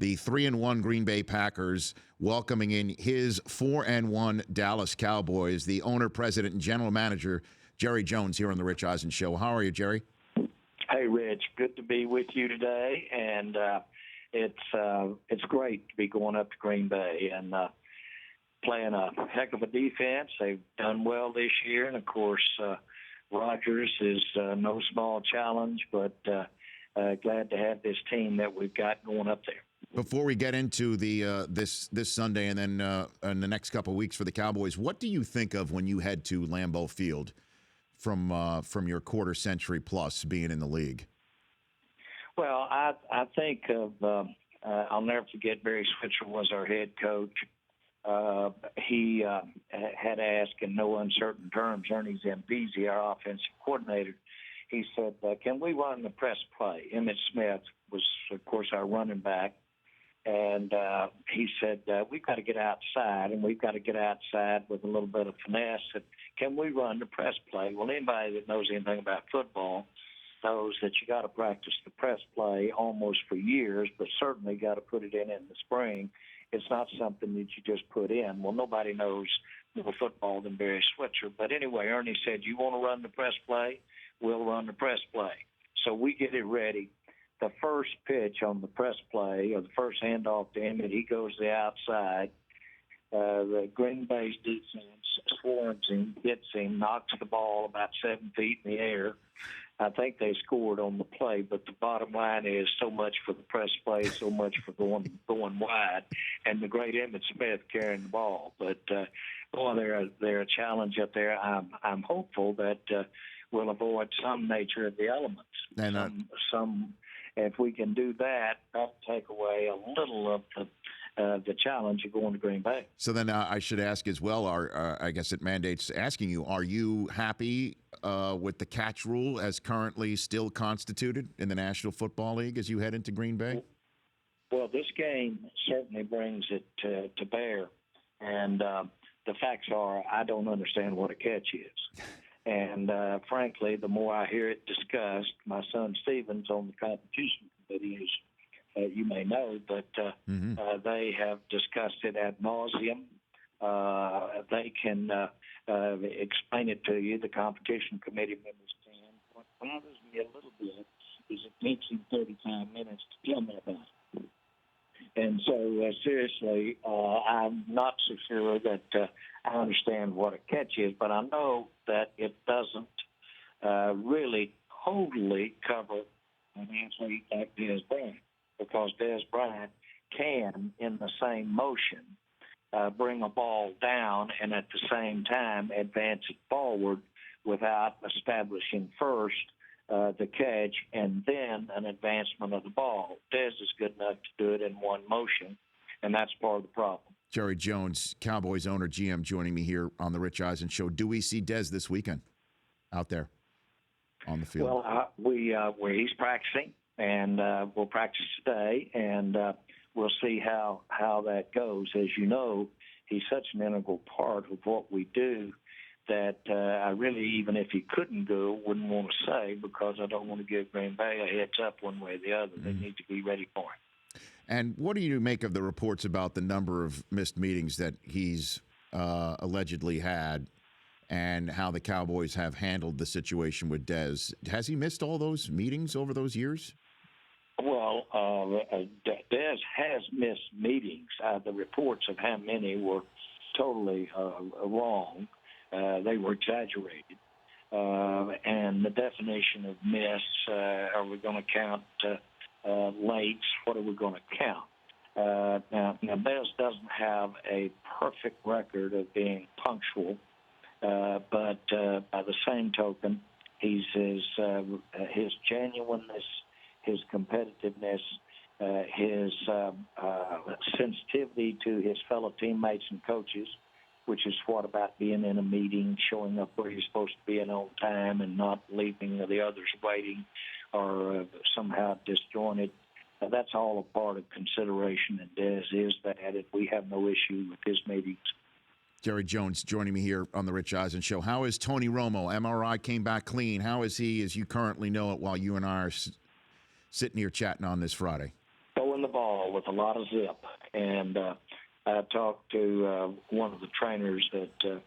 the 3-1 Green Bay Packers welcoming in his 4-1 Dallas Cowboys. The owner, president, and general manager, Jerry Jones, here on the Rich Eisen Show. How are you, Jerry? Hey, Rich. Good to be with you today, and it's great to be going up to Green Bay and playing a heck of a defense. They've done well this year, and of course, Rodgers is no small challenge, but glad to have this team that we've got going up there. Before we get into the this Sunday and then in the next couple of weeks for the Cowboys, what do you think of when you head to Lambeau Field from your quarter century plus being in the league? Well, I think of I'll never forget Barry Switzer was our head coach. He had asked in no uncertain terms Ernie Zampese, our offensive coordinator. He said, "Can we run the press play?" Emmitt Smith was, of course, our running back. And he said, we've got to get outside, and we've got to get outside with a little bit of finesse. And can we run the press play? Well, anybody that knows anything about football knows that you got to practice the press play almost for years, but certainly got to put it in the spring. It's not something that you just put in. Well, nobody knows more football than Barry Switzer. But anyway, Ernie said, you want to run the press play? We'll run the press play. So we get it ready. The first pitch on the press play, or the first handoff to Emmitt, he goes to the outside. The Green Bay's defense swarms him, hits him, knocks the ball about 7 feet in the air. I think they scored on the play, but the bottom line is so much for the press play, so much for going wide, and the great Emmitt Smith carrying the ball. But boy, they're a challenge up there. I'm hopeful that we'll avoid some nature of the elements. And some. If we can do that, that'll take away a little of the challenge of going to Green Bay. So then I should ask as well, I guess it mandates asking you, are you happy with the catch rule as currently still constituted in the National Football League as you head into Green Bay? Well, this game certainly brings it to bear. And the facts are I don't understand what a catch is. And frankly, the more I hear it discussed, my son Stephen's on the competition committee, as you may know, but they have discussed it ad nauseum. They can explain it to you. The competition committee members can. What bothers me a little bit is it takes him 35 minutes to tell me about it. And so, seriously, I'm not so sure that I understand what a catch is, but I know that it doesn't really totally cover an athlete like Dez Bryant, because Dez Bryant can, in the same motion, bring a ball down and at the same time advance it forward without establishing first the catch and then an advancement of the ball. Dez is good enough to do it in one motion, and that's part of the problem. Jerry Jones, Cowboys owner, GM, joining me here on the Rich Eisen Show. Do we see Dez this weekend out there on the field? Well, he's practicing, and we'll practice today, and we'll see how that goes. As you know, he's such an integral part of what we do that I really, even if he couldn't go, wouldn't want to say, because I don't want to give Green Bay a heads up one way or the other. They need to be ready for him. And what do you make of the reports about the number of missed meetings that he's allegedly had and how the Cowboys have handled the situation with Dez? Has he missed all those meetings over those years? Well, Dez has missed meetings. The reports of how many were totally wrong. They were exaggerated. And the definition of miss, are we going to count lates? What are we going to count? Now, Dez doesn't have a perfect record of being punctual, but by the same token, his genuineness, his competitiveness, his sensitivity to his fellow teammates and coaches, which is what about being in a meeting, showing up where you're supposed to be in on time and not leaving the others waiting or somehow disjointed. That's all a part of consideration, and Dez is that, and we have no issue with his meetings. Jerry Jones joining me here on the Rich Eisen Show. How is Tony Romo? MRI came back clean. How is he, as you currently know it, while you and I are sitting here chatting on this Friday? Oh, throwing the ball with a lot of zip. And I talked to one of the trainers that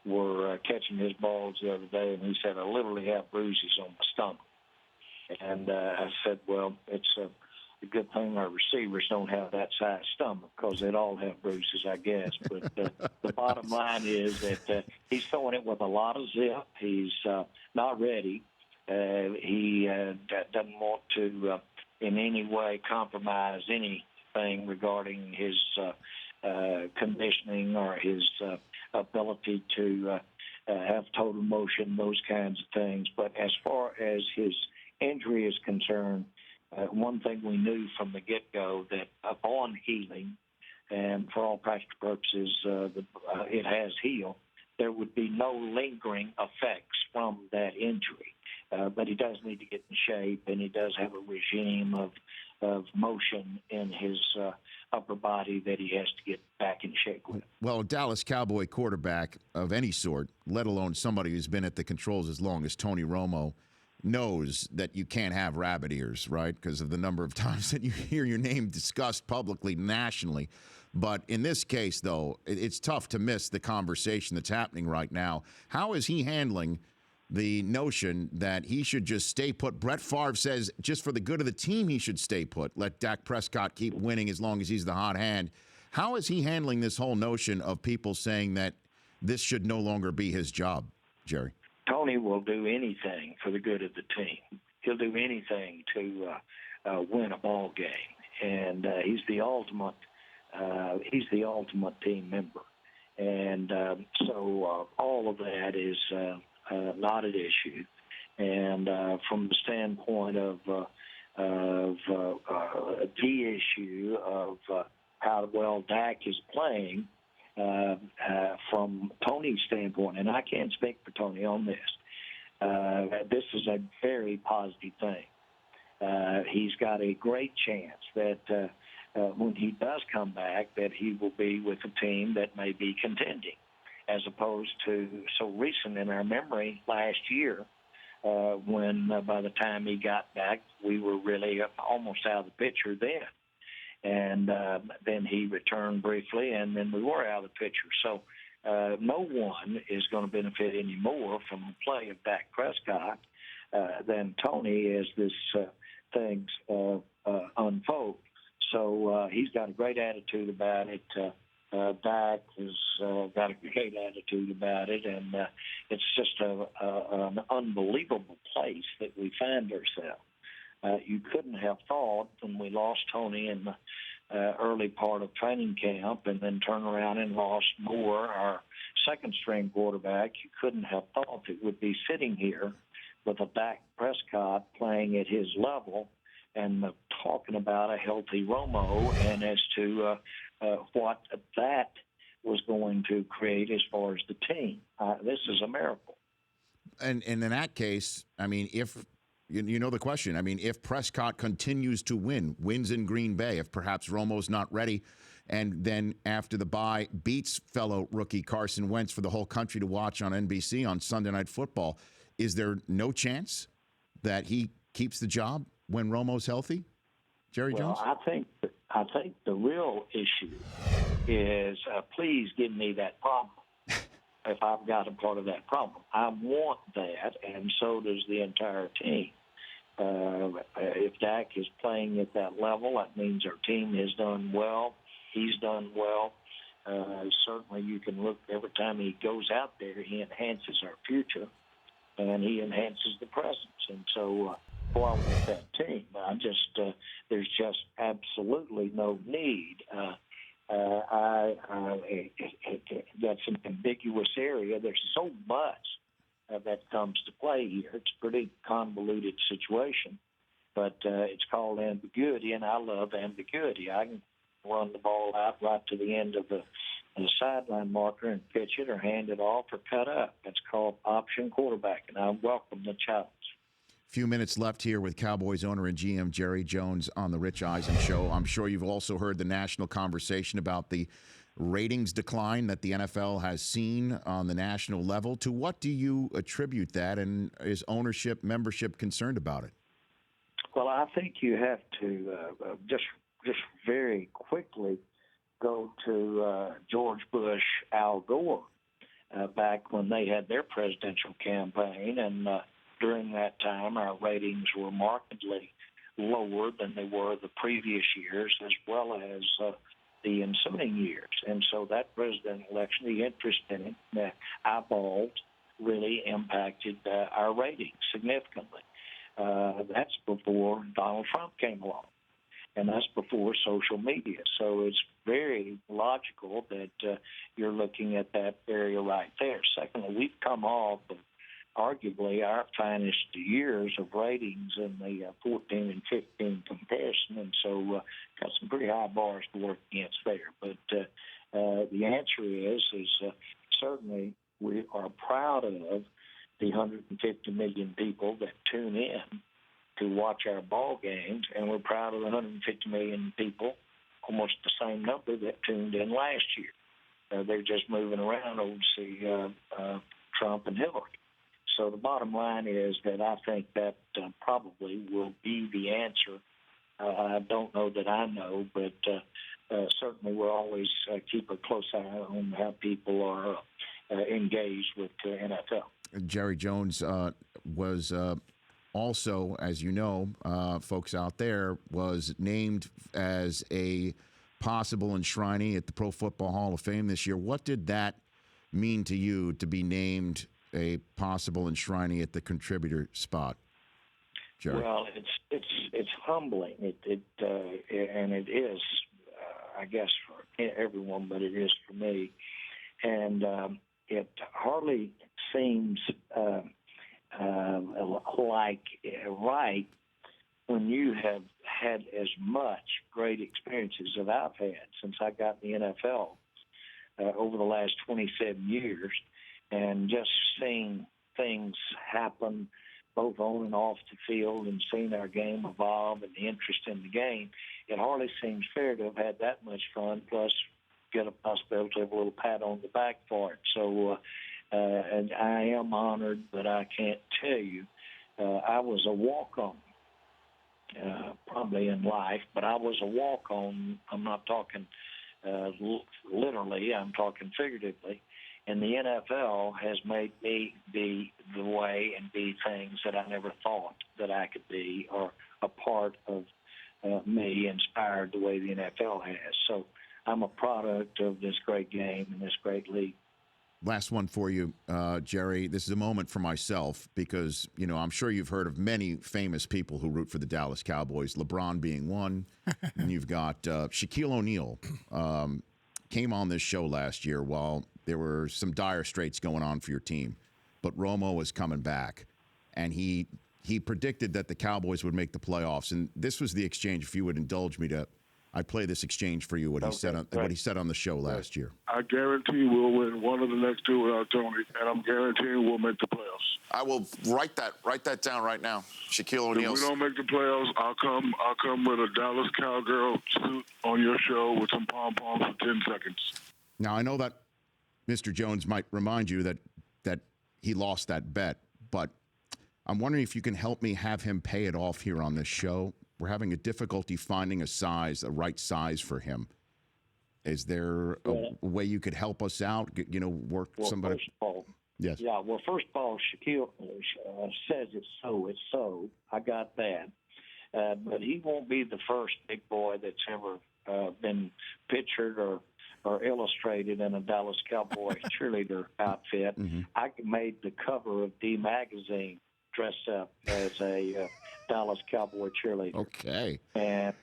were catching his balls the other day, and he said, I literally have bruises on my stomach. And I said, well, it's a good thing our receivers don't have that size stomach because they'd all have bruises, I guess. But the bottom line is that he's throwing it with a lot of zip. He's not ready. He doesn't want to in any way compromise anything regarding his conditioning or his ability to have total motion, those kinds of things. But as far as his injury is concerned, one thing we knew from the get-go that upon healing, and for all practical purposes, it has healed, there would be no lingering effects from that injury. But he does need to get in shape, and he does have a regime of motion in his upper body that he has to get back in shape with. Well, a Dallas Cowboy quarterback of any sort, let alone somebody who's been at the controls as long as Tony Romo, knows that you can't have rabbit ears, right? Because of the number of times that you hear your name discussed publicly, nationally. But in this case, though, it's tough to miss the conversation that's happening right now. How is he handling the notion that he should just stay put? Brett Favre says just for the good of the team, he should stay put. Let Dak Prescott keep winning as long as he's the hot hand. How is he handling this whole notion of people saying that this should no longer be his job, Jerry? Tony will do anything for the good of the team. He'll do anything to win a ball game, and he's the ultimate team member. And so all of that is not an issue. And from the standpoint of the issue of how well Dak is playing, from Tony's standpoint, and I can't speak for Tony on this, this is a very positive thing. He's got a great chance that when he does come back, that he will be with a team that may be contending, as opposed to so recent in our memory last year when by the time he got back, we were really almost out of the picture then. And then he returned briefly, and then we were out of the picture. So no one is going to benefit any more from the play of Dak Prescott than Tony as this things unfold. So he's got a great attitude about it. Dak has got a great attitude about it, and it's just an unbelievable place that we find ourselves. You couldn't have thought when we lost Tony in the early part of training camp and then turn around and lost Moore, our second-string quarterback, you couldn't have thought it would be sitting here with a Dak Prescott playing at his level and talking about a healthy Romo and as to what that was going to create as far as the team. This is a miracle. And in that case, I mean, if you know the question. I mean, if Prescott continues to wins in Green Bay, if perhaps Romo's not ready, and then after the bye beats fellow rookie Carson Wentz for the whole country to watch on NBC on Sunday Night Football, is there no chance that he keeps the job when Romo's healthy, Jerry Jones? I think the real issue is please give me that problem. If I've got a part of that problem, I want that, and so does the entire team. If Dak is playing at that level, that means our team has done well. He's done well. Certainly, you can look every time he goes out there, he enhances our future, and he enhances the presence. And so, I want that team. There's just absolutely no need. That's an ambiguous area. There's so much that comes to play here. It's a pretty convoluted situation, but it's called ambiguity, and I love ambiguity. I can run the ball out right to the end of the sideline marker and pitch it or hand it off or cut up. That's called option quarterback, and I welcome the challenge. Few minutes left here with Cowboys owner and GM Jerry Jones on the Rich Eisen Show. I'm sure you've also heard the national conversation about the ratings decline that the NFL has seen on the national level. To what do you attribute that, and is ownership, membership concerned about it? Well, I think you have to just just very quickly go to George Bush, Al Gore, back when they had their presidential campaign. And during that time, our ratings were markedly lower than they were the previous years, as well as the ensuing years. And so that presidential election, the interest in it, the eyeballs, really impacted our ratings significantly. That's before Donald Trump came along, and that's before social media. So it's very logical that you're looking at that area right there. Secondly, we've come off of arguably our finest years of ratings in the 14 and 15 comparison, and so got some pretty high bars to work against there. But the answer is certainly we are proud of the 150 million people that tune in to watch our ball games, and we're proud of the 150 million people, almost the same number that tuned in last year. They're just moving around over to see Trump and Hillary. So the bottom line is that I think that probably will be the answer. I don't know that I know, but certainly we'll always keep a close eye on how people are engaged with the NFL. Jerry Jones was also, as you know, folks out there, was named as a possible enshrinee at the Pro Football Hall of Fame this year. What did that mean to you to be named a possible enshrinee at the contributor spot, Jerry? Well, it's humbling. And it is, I guess, for everyone, but it is for me. And it hardly seems like right when you have had as much great experiences as I've had since I got in the NFL over the last 27 years, and just seeing things happen both on and off the field and seeing our game evolve and the interest in the game, it hardly seems fair to have had that much fun, plus get a possibility of a little pat on the back for it. So and I am honored, but I can't tell you. I was a walk-on, probably in life, but I was a walk-on. I'm not talking literally, I'm talking figuratively. And the NFL has made me be the way and be things that I never thought that I could be, or a part of me inspired the way the NFL has. So I'm a product of this great game and this great league. Last one for you, Jerry. This is a moment for myself because, you know, I'm sure you've heard of many famous people who root for the Dallas Cowboys, LeBron being one. And you've got Shaquille O'Neal came on this show last year while there were some dire straits going on for your team. But Romo was coming back, and he predicted that the Cowboys would make the playoffs. And this was the exchange, if you would indulge me to, I'd play this exchange for you, what he said on the show last year. I guarantee we'll win one of the next two without Tony, and I'm guaranteeing we'll make the playoffs. I will write that down right now. Shaquille O'Neal. If we don't make the playoffs, I'll come with a Dallas Cowgirl suit on your show with some pom-poms for 10 seconds. Now, I know that Mr. Jones might remind you that he lost that bet, but I'm wondering if you can help me have him pay it off here on this show. We're having a difficulty finding a right size for him. Is there a way you could help us out? You know, work somebody. First of all, yes. Yeah. Well, first of all, Shaquille says it's so. It's so. I got that, but he won't be the first big boy that's ever been pictured or illustrated in a Dallas Cowboy cheerleader outfit. Mm-hmm. I made the cover of D Magazine dressed up as a Dallas Cowboy cheerleader. Okay. And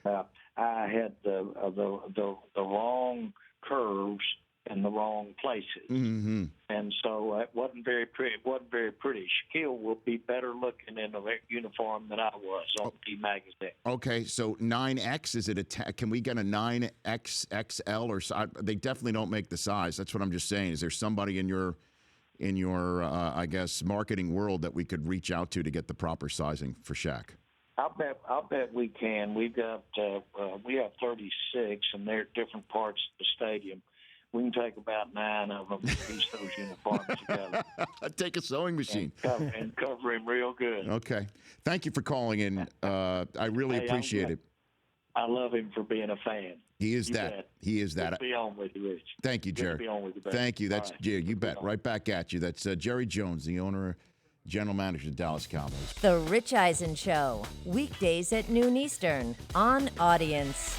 I had the wrong curves in the wrong places. Mm-hmm. And so it wasn't very pretty. Shaquille will be better looking in a uniform than I was on D Magazine. Okay, so 9X, is it can we get a 9XXL or they definitely don't make the size. That's what I'm just saying. Is there somebody in your I guess marketing world that we could reach out to get the proper sizing for Shaq? I'll bet we can. We have 36, and they're at different parts of the stadium. We can take about 9 of them and piece those uniforms together. Take a sewing machine. And cover him real good. Okay. Thank you for calling in. I really appreciate it. I love him for being a fan. He is You that. bet. He is that. Good to be on with you, Rich. Thank you, Good to Jerry. be on with you, buddy. Thank you. That's All right. Jerry. You Good to be bet. on. Right back at you. That's Jerry Jones, the owner, general manager of the Dallas Cowboys. The Rich Eisen Show, weekdays at noon Eastern on Audience.